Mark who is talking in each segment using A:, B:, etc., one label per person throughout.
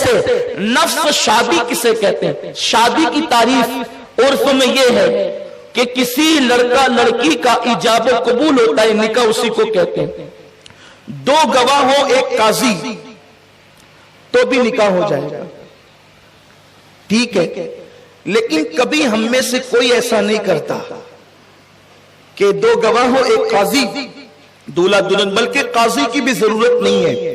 A: جیسے نفس شادی کسے کہتے ہیں؟ شادی کی تعریف عرف میں یہ ہے کہ کسی لڑکا لڑکی کا ایجاب و قبول ہوتا ہے، نکاح اسی کو کہتے ہیں۔ دو گواہ ہو، ایک قاضی، تو بھی نکاح ہو جائے گا، ٹھیک ہے۔ لیکن کبھی ہم میں سے کوئی ایسا نہیں کرتا کہ دو گواہ ہو، ایک قاضی، دولہا دلہن، بلکہ قاضی کی بھی ضرورت نہیں ہے۔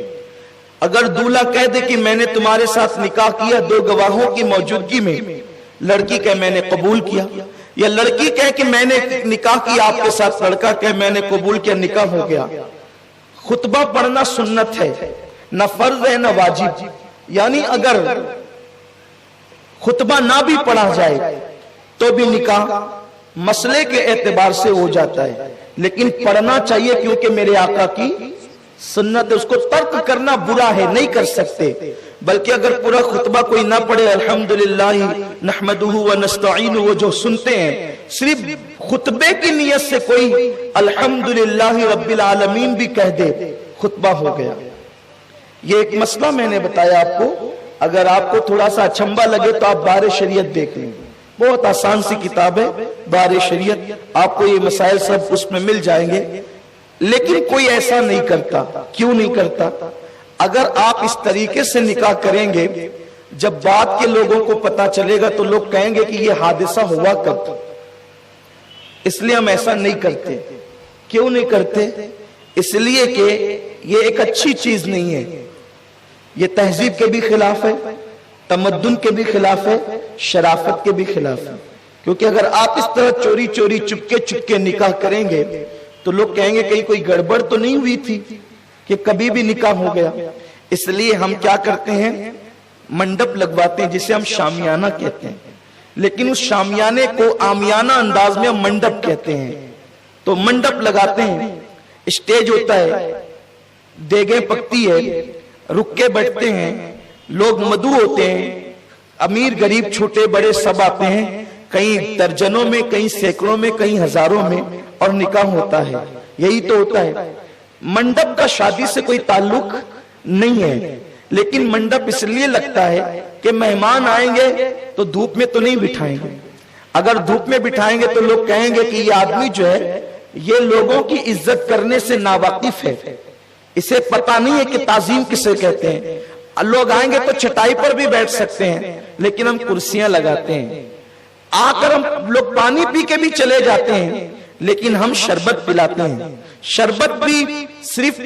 A: اگر دولہا کہہ دے کہ میں نے تمہارے ساتھ نکاح کیا دو گواہوں کی موجودگی میں، لڑکی کہے میں نے قبول کیا، یا لڑکی کہے کہ میں نے نکاح کیا آپ کے ساتھ، لڑکا کہے میں نے قبول کیا، نکاح ہو گیا۔ خطبہ پڑھنا سنت ہے، نہ فرض ہے نہ واجب، یعنی اگر خطبہ نہ بھی پڑھا جائے تو بھی نکاح مسئلے کے اعتبار سے ہو جاتا ہے، لیکن پڑھنا چاہیے کیونکہ میرے آقا کی سنت ہے۔ اس کو ترک کرنا برا ہے، نہیں کر سکتے، بلکہ اگر پورا خطبہ کوئی نہ پڑھے، الحمدللہ نحمدہ ونستعینہ، وہ جو سنتے ہیں، صرف خطبے کی نیت سے کوئی الحمدللہ رب العالمین بھی کہہ دے، خطبہ ہو گیا۔ یہ ایک مسئلہ میں نے بتایا آپ کو، اگر آپ کو تھوڑا سا اچھمبا لگے تو آپ بار شریعت دیکھ لیں، بہت آسان سی کتاب ہے بار شریعت، آپ کو یہ مسائل سب اس میں مل جائیں گے۔ لیکن کوئی ایسا نہیں کرتا، کیوں نہیں کرتا؟ اگر آپ اس طریقے سے نکاح کریں گے، جب بعد کے لوگوں کو پتا چلے گا تو لوگ کہیں گے کہ یہ حادثہ ہوا کب، اس لیے ہم ایسا نہیں کرتے۔ کیوں نہیں کرتے؟ اس لیے کہ یہ ایک اچھی چیز نہیں ہے، یہ تہذیب کے بھی خلاف ہے، تمدن کے بھی خلاف ہے، شرافت کے بھی خلاف ہے۔ کیونکہ اگر آپ اس طرح چوری چوری چپکے چپکے نکاح کریں گے تو لوگ کہیں گے کہیں کوئی گڑبڑ تو نہیں ہوئی تھی کہ کبھی بھی نکاح ہو گیا۔ اس لیے ہم کیا کرتے ہیں، منڈپ لگواتے ہیں جسے ہم شامیانہ کہتے ہیں، لیکن اس شامیانے کو عامیانہ انداز میں ہم منڈپ کہتے ہیں۔ تو منڈپ لگاتے ہیں، اسٹیج ہوتا ہے، دیگیں پکتی ہے، رکے بیٹھتے ہیں، لوگ مدعو ہوتے ہیں، امیر غریب چھوٹے بڑے سب آتے ہیں، کہیں درجنوں میں، کہیں سینکڑوں میں، کہیں ہزاروں میں، اور نکاح ہوتا ہے۔ یہی تو ہوتا ہے۔ منڈپ کا شادی سے کوئی تعلق نہیں ہے، لیکن منڈپ اس لیے لگتا ہے کہ مہمان آئیں گے تو دھوپ میں تو نہیں بٹھائیں گے۔ اگر دھوپ میں بٹھائیں گے تو لوگ کہیں گے کہ یہ آدمی جو ہے یہ لوگوں کی عزت کرنے سے ناواقف ہے، اسے پتہ نہیں ہے کہ تعظیم کسے کہتے ہیں۔ لوگ آئیں گے تو چٹائی پر بھی بیٹھ سکتے ہیں، لیکن ہم کرسیاں لگاتے ہیں۔ آ کر ہم لوگ پانی پی کے بھی چلے جاتے ہیں، لیکن ہم شربت پلاتے ہیں۔ شربت بھی صرف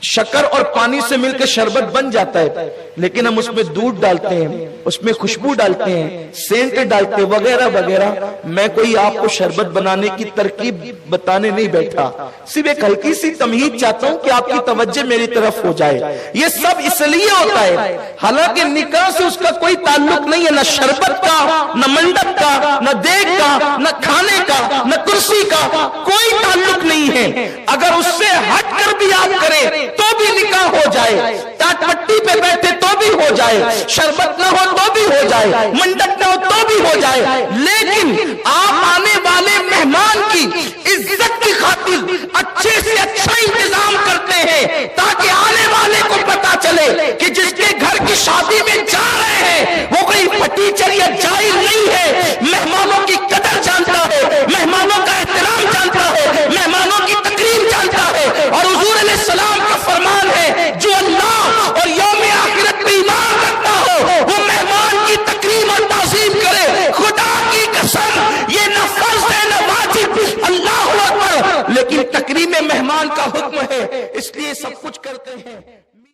A: شکر اور پانی سے مل کے شربت بن جاتا ہے، لیکن ہم اس میں دودھ ڈالتے ہیں، اس میں خوشبو ڈالتے ہیں، سینٹ ڈالتے ہیں، وغیرہ وغیرہ۔ میں کوئی آپ کو شربت بنانے کی ترکیب بتانے نہیں بیٹھا، صرف ایک ہلکی سی تمہید چاہتا ہوں کہ آپ کی توجہ میری طرف ہو جائے۔ یہ سب اس لیے ہوتا ہے، حالانکہ نکاح سے اس کا کوئی تعلق نہیں ہے، نہ شربت کا، نہ منڈپ کا، نہ دیگ کا، نہ کھانے کا، نہ کرسی کا، کوئی تعلق نہیں ہے۔ اگر اس سے ہٹ کر بھی آپ کریں تو بھی نکاح ہو جائے، ٹاٹ پٹی پہ بیٹھے تو بھی ہو جائے، شربت نہ ہو تو بھی ہو جائے، منڈپ نہ ہو تو بھی ہو جائے، لیکن آپ آنے والے مہمان کی عزت کی خاطر اچھے سے اچھا انتظام کرتے ہیں تاکہ آنے والے کو پتا چلے کہ جس کے گھر کی شادی میں جا رہے ہیں وہ کوئی فٹیچر یا جاہل نہیں ہے، مہمانوں کی قدر جانتا ہے، مہمانوں کا احترام جانتا ہے، مہمانوں کی تکریم جانتا ہے۔ اور حضور علیہ السلام کا فرمان ہے جو اللہ اور یوم آخرت پہ ایمان رکھتا ہو وہ مہمان کی تکریم اور تعظیم کرے۔ خدا کی قسم یہ نہ فرض ہے نہ واجب، اللہ اکبر، لیکن تکریم مہمان کا حکم ہے، اس لیے سب کچھ کرتے ہیں۔